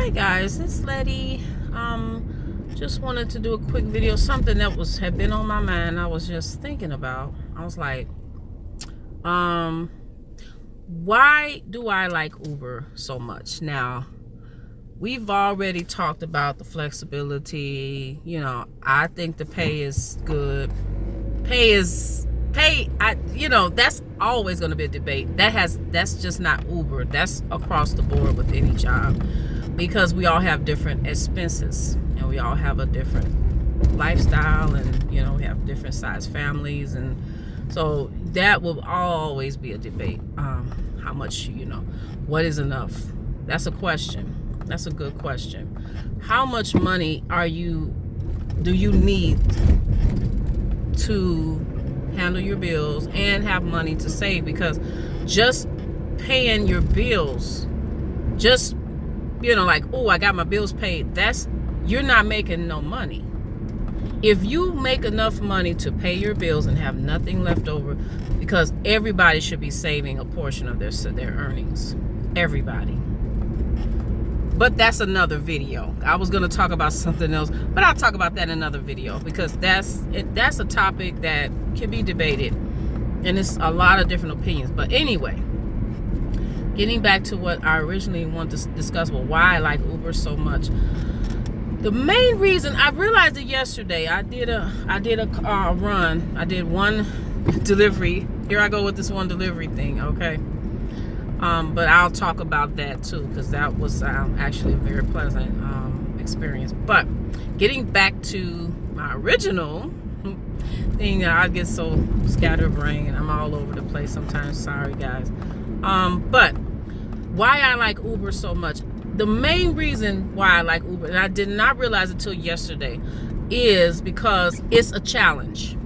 Hi guys, it's Letty. Just wanted to do a quick video, something that had been on my mind. I was just thinking about. I was like, why do I like Uber so much? Now, we've already talked about the flexibility. You know, I think the pay is good. That's always going to be a debate. That's just not Uber. That's across the board with any job, because we all have different expenses and we all have a different lifestyle, and we have different size families, and so that will always be a debate. How much, what is enough? That's a question. That's a good question. How much money do you need to handle your bills and have money to save? Because just paying your bills, just like, oh, I got my bills paid, you're not making no money. If you make enough money to pay your bills and have nothing left over, because everybody should be saving a portion of their earnings, everybody. But that's another video. I was going to talk about something else, but I'll talk about that in another video, because that's a topic that can be debated, and it's a lot of different opinions. But anyway, getting back to what I originally wanted to discuss, why I like Uber so much. The main reason, I realized it yesterday. I did a run. I did one delivery. Here I go with this one delivery thing, okay? But I'll talk about that too, because that was actually a very pleasant experience. But getting back to my original thing, I get so scatterbrained and I'm all over the place sometimes. Sorry, guys. But why I like Uber so much, the main reason why I like Uber, and I did not realize it until yesterday, is because it's a challenge.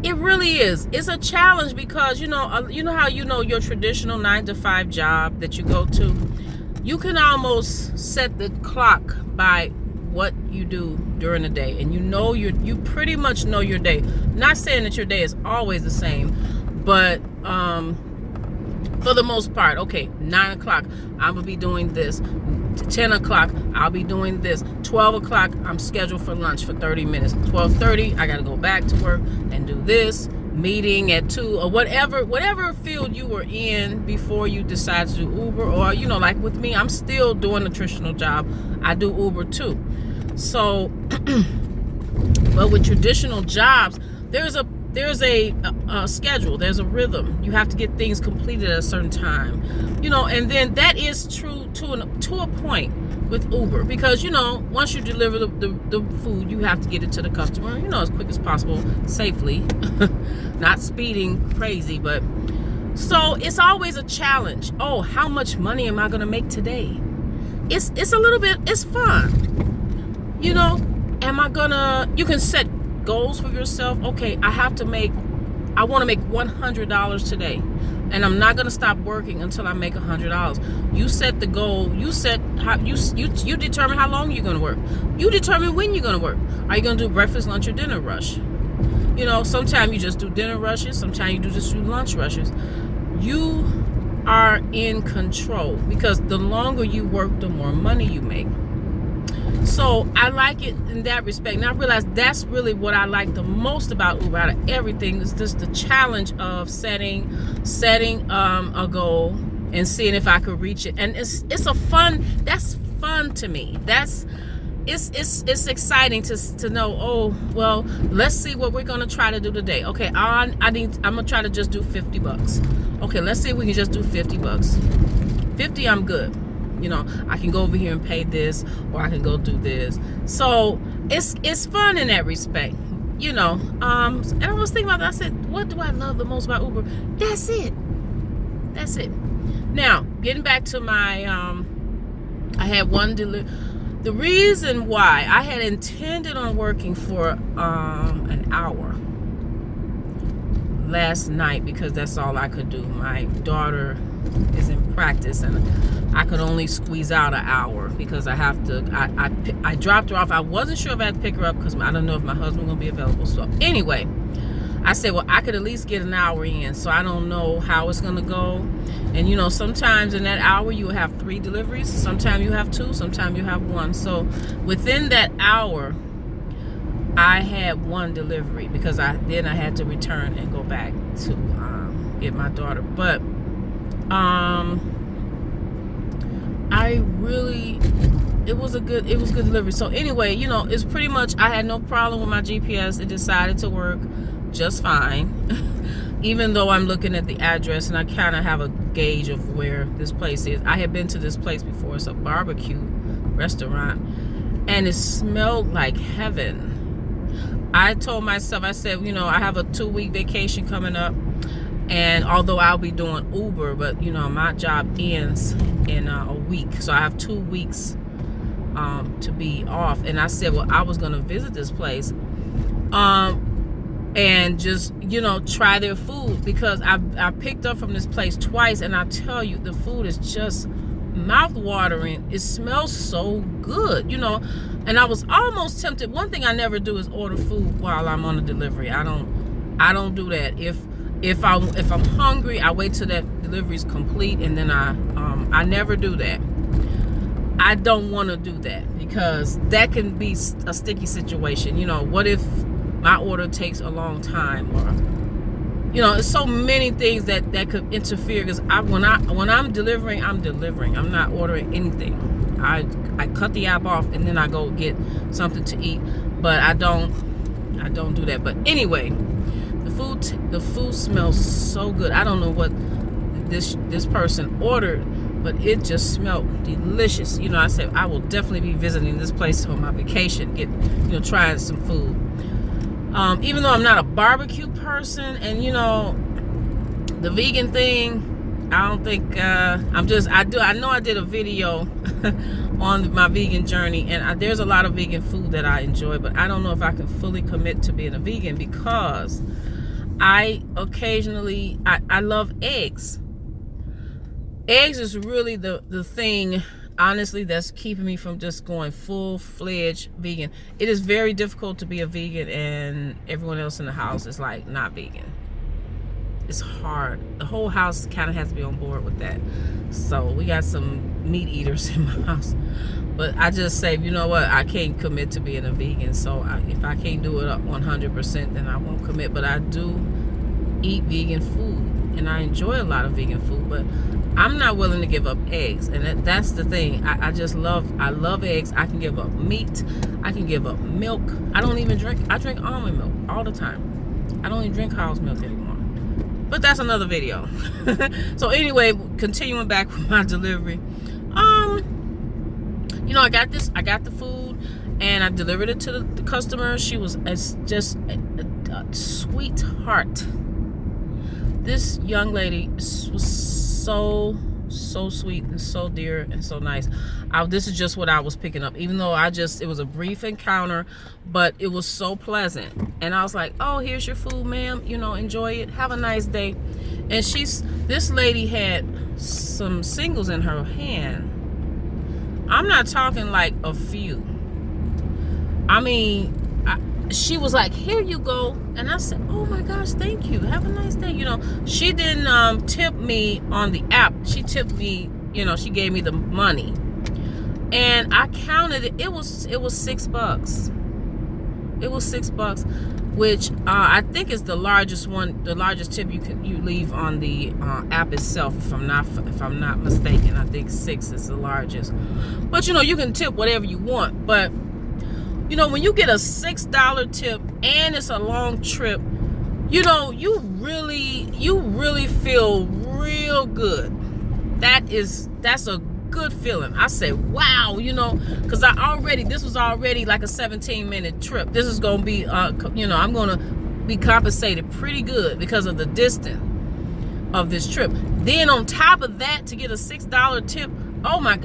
It really is. It's a challenge because, you know how your traditional 9-to-5 job that you go to, you can almost set the clock by what you do during the day, and you pretty much know your day. Not saying that your day is always the same, but for the most part, okay, 9 o'clock, I'm gonna be doing this. 10 o'clock, I'll be doing this. 12 o'clock, I'm scheduled for lunch for 30 minutes. 12:30, I gotta go back to work and do this. Meeting at 2, or whatever field you were in before you decide to do Uber, or like with me, I'm still doing a traditional job. I do Uber too. So, but with traditional jobs, there's a schedule, there's a rhythm. You have to get things completed at a certain time, and then that is true to a point with Uber, because once you deliver the food, you have to get it to the customer as quick as possible, safely, not speeding crazy. But so it's always a challenge. Oh, how much money am I gonna make today? It's a little bit, it's fun, you can set goals for yourself. Okay, I want to make $100 today, and I'm not going to stop working until I make $100. You set the goal. You set how you determine how long you're going to work. You determine when you're going to work. Are you going to do breakfast, lunch, or dinner rush? Sometimes you just do dinner rushes. Sometimes you just do lunch rushes. You are in control, because the longer you work, the more money you make. So I like it in that respect. And I realize that's really what I like the most about Uber out of everything, is just the challenge of setting a goal and seeing if I could reach it. And it's that's fun to me. It's exciting to know, oh, well, let's see what we're gonna try to do today. Okay, I'm gonna try to just do $50. Okay, let's see if we can just do $50. 50, I'm good. I can go over here and pay this, or I can go do this. So it's fun in that respect, and I was thinking about that. I said, what do I love the most about Uber? That's it. Now, getting back to my, I had one delivery. The reason why I had intended on working for an hour last night, because that's all I could do. My daughter is in practice, and I could only squeeze out an hour, because I have to, I dropped her off. I wasn't sure if I had to pick her up, because I don't know if my husband will be available. So anyway, I said, well, I could at least get an hour in, so I don't know how it's gonna go. And you know, sometimes in that hour you will have 3 deliveries, sometimes you have 2, sometimes you have 1. So within that hour, I had 1 delivery, because I had to return and go back to get my daughter. But it was good delivery. So anyway, you know, it's pretty much, I had no problem with my GPS. It decided to work just fine. Even though I'm looking at the address and I kind of have a gauge of where this place is. I had been to this place before. It's a barbecue restaurant, and it smelled like heaven. I told myself, I said, you know, I have a 2-week vacation coming up, and although I'll be doing Uber, but you know, my job ends in a week, so I have 2 weeks to be off. And I said, well, I was gonna visit this place and just, you know, try their food, because I picked up from this place twice, and I tell you, the food is just mouth-watering. It smells so good, you know. And I was almost tempted. One thing I never do is order food while I'm on a delivery. I don't do that. If I'm hungry, I wait till that delivery is complete, and then I never do that. I don't want to do that, because that can be a sticky situation. You know, what if my order takes a long time, or you know, there's so many things that could interfere. Because when I'm delivering, I'm delivering. I'm not ordering anything. I cut the app off, and then I go get something to eat. But I don't do that. But anyway, the food smells so good. I don't know what this person ordered, but it just smelled delicious. You know, I said I will definitely be visiting this place on my vacation, trying some food. Even though I'm not a barbecue person, and you know, the vegan thing, I don't think I know I did a video on my vegan journey, and there's a lot of vegan food that I enjoy, but I don't know if I can fully commit to being a vegan, because I occasionally I love eggs. Eggs is really the thing, honestly, that's keeping me from just going full-fledged vegan. It is very difficult to be a vegan and everyone else in the house is like not vegan. It's hard. The whole house kind of has to be on board with that. So we got some meat eaters in my house, but I just say, you know what, I can't commit to being a vegan. So if I can't do it 100%, then I won't commit. But I do eat vegan food, and I enjoy a lot of vegan food, but I'm not willing to give up eggs. And that's the thing. I love eggs. I can give up meat. I can give up milk. I drink almond milk all the time. I don't even drink cow's milk anymore. But that's another video. So anyway, continuing back with my delivery. I got the food, and I delivered it to the customer. She was just a sweetheart. This young lady was so sweet and so dear and so nice. This is just what I was picking up, even though it was a brief encounter, but it was so pleasant. And I was like, oh, here's your food, ma'am, enjoy it, have a nice day. And this lady had some singles in her hand. I'm not talking like a few. I mean, she was like, here you go. And I said, oh my gosh, thank you, have a nice day. She didn't tip me on the app. She tipped me, she gave me the money, and I counted it. It was $6. It was $6, which I think is the largest tip you leave on the app itself, if I'm not mistaken. I think 6 is the largest. But you can tip whatever you want. But when you get a $6 tip and it's a long trip, you really feel real good. That's a good feeling. I say, wow, because this was already like a 17-minute trip. This is going to be, I'm going to be compensated pretty good because of the distance of this trip. Then on top of that, to get a $6 tip, oh my,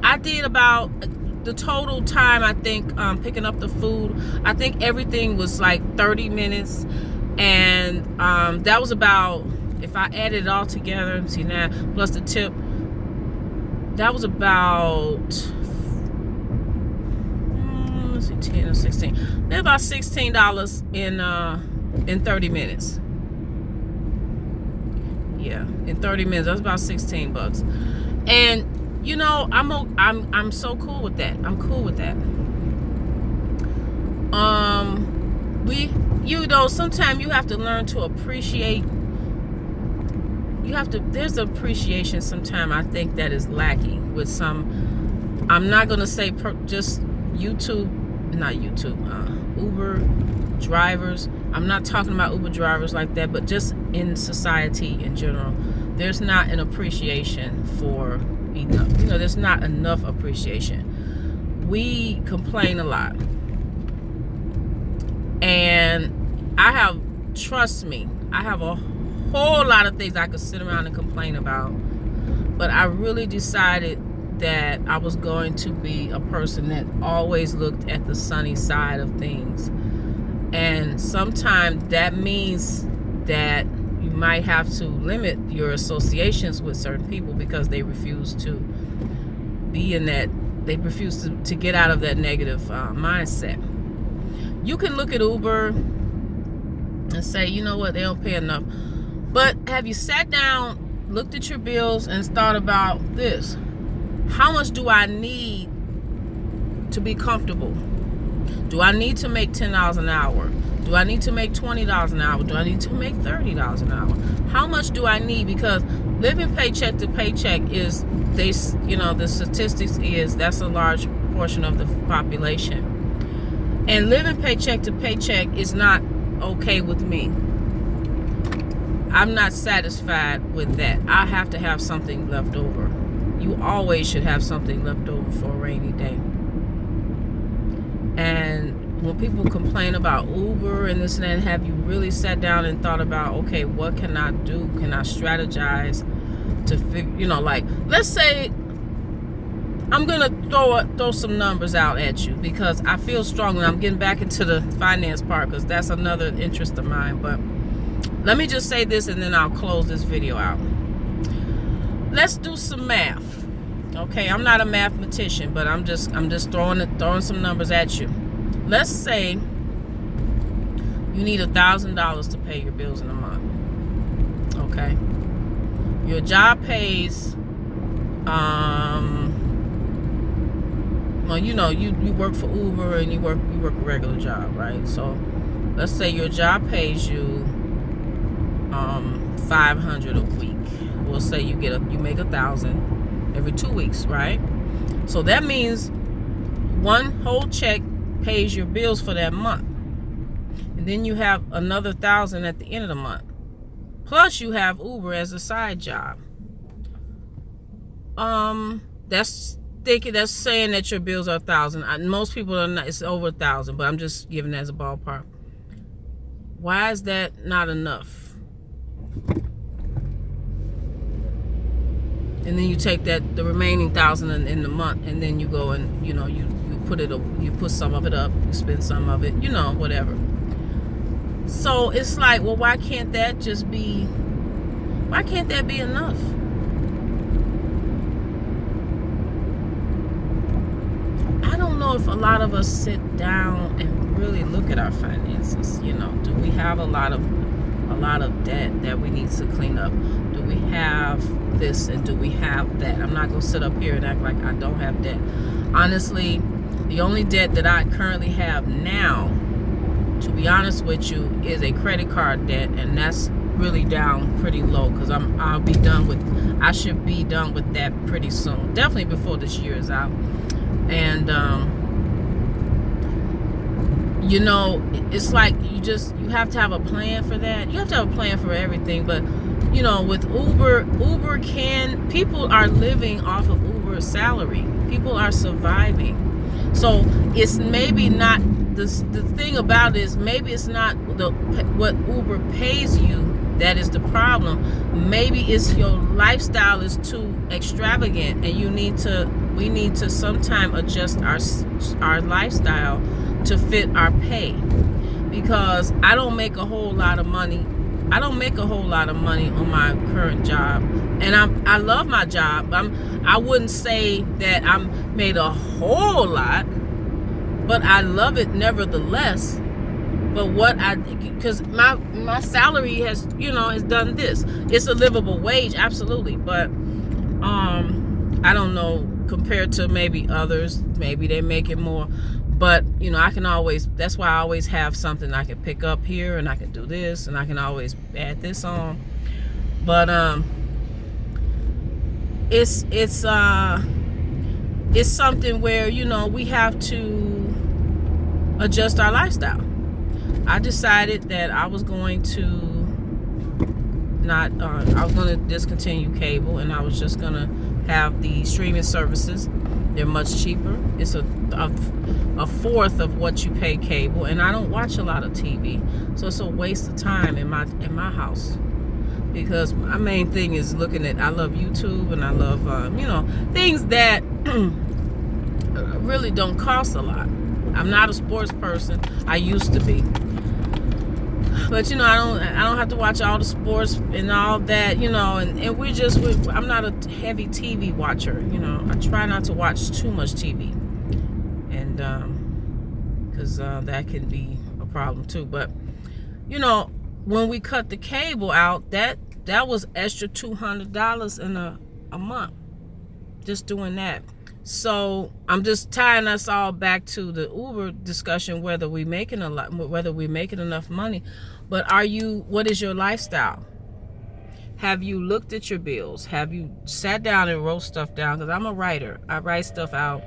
I did about the total time, I think, picking up the food, I think everything was like 30 minutes. And that was about, if I added it all together, see now, plus the tip, that was about let's see, 10 or 16. They're about $16 in 30 minutes. Yeah, in 30 minutes, that's about 16 bucks. And you know, I'm so cool with that. I'm cool with that. Sometimes you have to learn to appreciate. There's appreciation sometimes I think that is lacking with some, I'm not going to say just Uber drivers. I'm not talking about Uber drivers like that, but just in society in general, there's not an appreciation for enough. There's not enough appreciation. We complain a lot. And trust me, I have a whole lot of things I could sit around and complain about, but I really decided that I was going to be a person that always looked at the sunny side of things. And sometimes that means that you might have to limit your associations with certain people because they refuse to be in that, they refuse to get out of that negative mindset. You can look at Uber and say, you know what, they don't pay enough. But have you sat down, looked at your bills, and thought about this? How much do I need to be comfortable? Do I need to make $10 an hour? Do I need to make $20 an hour? Do I need to make $30 an hour? How much do I need? Because living paycheck to paycheck is, the statistics is that's a large portion of the population. And living paycheck to paycheck is not okay with me. I'm not satisfied with that. I have to have something left over. You always should have something left over for a rainy day. And when people complain about Uber and this and that, have you really sat down and thought about, okay, what can I do? Can I strategize to figure, like, let's say I'm going to throw some numbers out at you because I feel strongly. I'm getting back into the finance part because that's another interest of mine. But let me just say this and then I'll close this video out. Let's do some math. Okay, I'm not a mathematician, but I'm just throwing some numbers at you. Let's say you need $1,000 to pay your bills in a month. Okay, your job pays. Well, you work for Uber and you work a regular job, right? So let's say your job pays you $500 a week. We'll say you make $1,000 every 2 weeks, right? So that means one whole check pays your bills for that month, and then you have another $1,000 at the end of the month. Plus you have Uber as a side job. That's saying that your bills are $1,000. Most people are not. It's over $1,000, but I'm just giving that as a ballpark. Why is that not enough? And then you take the remaining $1,000 in the month, and then you go and you put some of it up, you spend some of it, whatever. So it's like, well, why can't that be enough? I don't know if a lot of us sit down and really look at our finances. Do we have a lot of debt that we need to clean up? Do we have this and do we have that? I'm not going to sit up here and act like I don't have debt. Honestly, the only debt that I currently have now, to be honest with you, is a credit card debt, and that's really down pretty low because I should be done with that pretty soon. Definitely before this year is out. And it's like you have to have a plan for that. You have to have a plan for everything. But with Uber people are living off of Uber's salary. People are surviving. So it's maybe not the thing about it is maybe it's not what Uber pays you that is the problem. Maybe it's your lifestyle is too extravagant, and we need to sometime adjust our lifestyle to fit our pay, because I don't make a whole lot of money. I don't make a whole lot of money on my current job, and I love my job. I wouldn't say that I'm made a whole lot, but I love it nevertheless. But because my salary has, has done this. It's a livable wage, absolutely. But I don't know, compared to maybe others, maybe they make it more. But I can always, that's why I always have something I can pick up here, and I can do this, and I can always add this on. But it's something where we have to adjust our lifestyle. I decided that I was going to discontinue cable, and I was just going to have the streaming services. They're much cheaper. It's a fourth of what you pay cable, and I don't watch a lot of TV, so it's a waste of time in my house, because my main thing is I love YouTube, and I love things that really don't cost a lot. I'm not a sports person. I used to be. But I don't have to watch all the sports and all that, and I'm not a heavy TV watcher. I try not to watch too much TV, and because that can be a problem too. But when we cut the cable out, that was extra $200 in a month, just doing that. So I'm just tying us all back to the Uber discussion, whether we're making enough money. But what is your lifestyle? Have you looked at your bills? Have you sat down and wrote stuff down? Because I'm a writer. I write stuff out.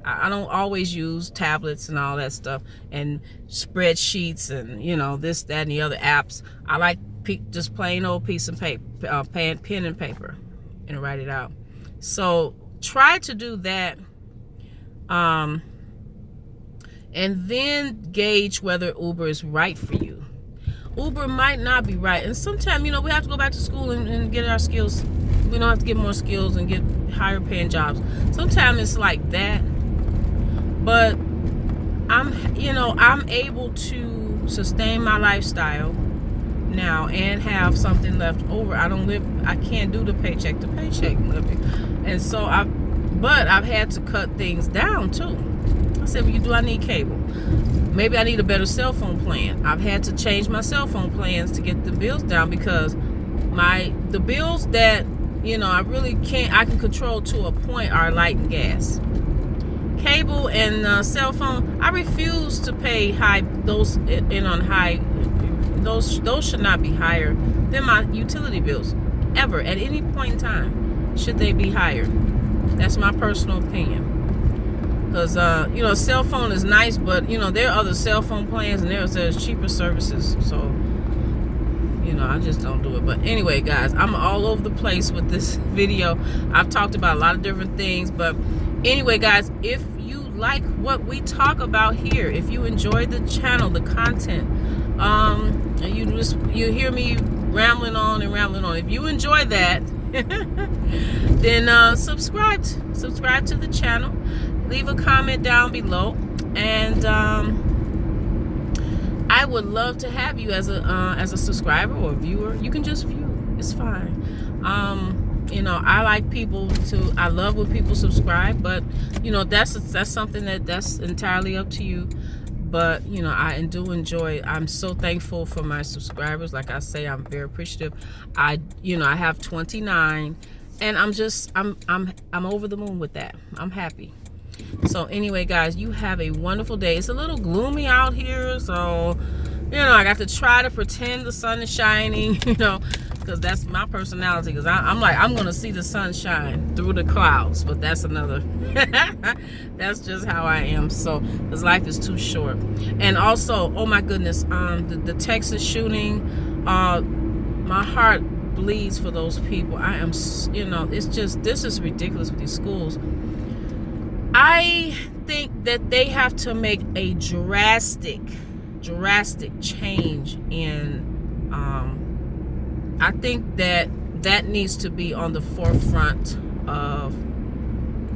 I don't always use tablets and all that stuff and spreadsheets and this, that, and the other apps. I like just plain old piece of paper, pen and paper, and write it out. So try to do that, and then gauge whether Uber is right for you. Uber might not be right, and sometimes we have to go back to school and get our skills. We don't have to get more skills and get higher paying jobs. Sometimes it's like that, but I'm able to sustain my lifestyle now and have something left over. I can't do the paycheck to paycheck living, and so I've had to cut things down too. I said, well, do I need cable? Maybe I need a better cell phone plan. I've had to change my cell phone plans to get the bills down, because the bills that I can control to a point are light and gas. Cable and cell phone, I refuse to pay those should not be higher than my utility bills ever at any point in time. Should they be higher? That's my personal opinion. Because cell phone is nice, but there are other cell phone plans, and there's cheaper services. So I just don't do it. But anyway, guys, I'm all over the place with this video. I've talked about a lot of different things, but anyway, guys, if you like what we talk about here, if you enjoy the channel, the content, and you hear me rambling on, if you enjoy that, then subscribe to the channel, leave a comment down below, and I would love to have you as a subscriber or a viewer. You can just view, it's fine. I love when people subscribe, but that's something that's entirely up to you. But I do enjoy. I'm so thankful for my subscribers. Like I say, I'm very appreciative. I have 29, and I'm over the moon with that. I'm happy. So anyway, guys, you have a wonderful day. It's a little gloomy out here, so I got to try to pretend the sun is shining, because that's my personality. Because I'm gonna see the sunshine through the clouds, but that's another. That's just how I am. So, because life is too short. And also, oh my goodness, the Texas shooting, my heart bleeds for those people. I am, it's just, this is ridiculous with these schools. I think that they have to make a drastic change in, I think that needs to be on the forefront of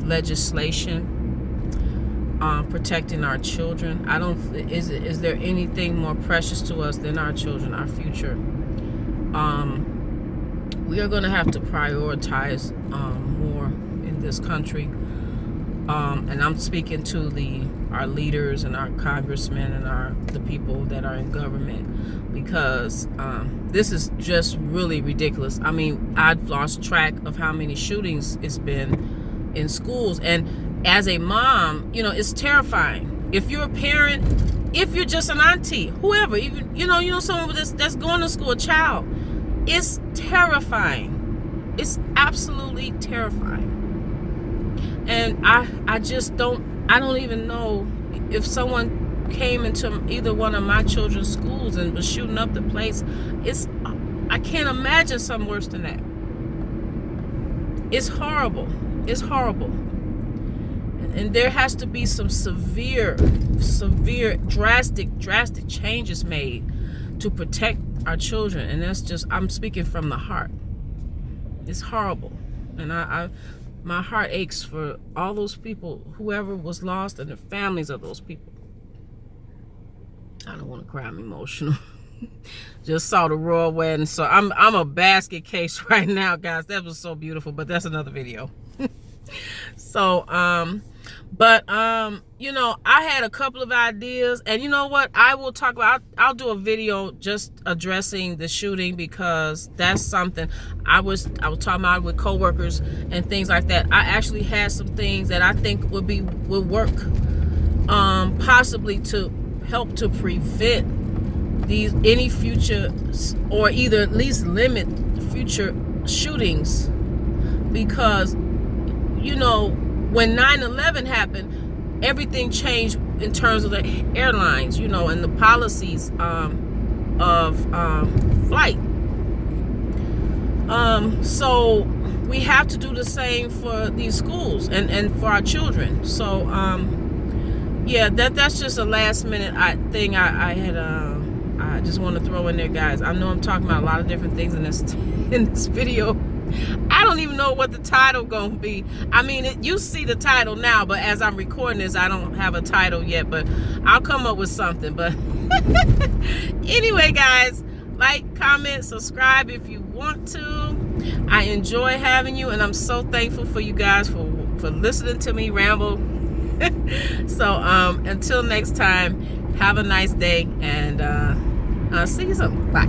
legislation, protecting our children. Is there anything more precious to us than our children, our future? We are going to have to prioritize more in this country. and I'm speaking to our leaders and our congressmen and the people that are in government, because this is just really ridiculous. I mean, I've lost track of how many shootings it's been in schools, and as a mom, it's terrifying. If you're a parent, if you're just an auntie, whoever, even someone that's going to school, a child, it's terrifying. It's absolutely terrifying. And I just don't even know if someone came into either one of my children's schools and was shooting up the place. I can't imagine something worse than that. It's horrible. It's horrible. And there has to be some severe, drastic changes made to protect our children. And that's just, I'm speaking from the heart. It's horrible. And my heart aches for all those people, whoever was lost, and the families of those people. I don't want to cry. I'm emotional. Just saw the royal wedding, so I'm a basket case right now, guys. That was so beautiful, but that's another video. So I had a couple of ideas, and you know what, I will talk about. I'll do a video just addressing the shooting, because that's something I was talking about with coworkers and things like that. I actually had some things that I think would work possibly to help to prevent any future, or either at least limit future shootings, because when 9/11 happened, everything changed in terms of the airlines, and the policies of flight. So we have to do the same for these schools and for our children. So yeah, that's just a last minute thing I had. I just want to throw in there, guys. I know I'm talking about a lot of different things in this video. I don't even know what the title gonna be. I mean, you see the title now, but as I'm recording this, I don't have a title yet, but I'll come up with something. But anyway, guys, like, comment, subscribe if you want to. I enjoy having you, and I'm so thankful for you guys for listening to me ramble. So until next time, have a nice day, and I'll see you soon. Bye.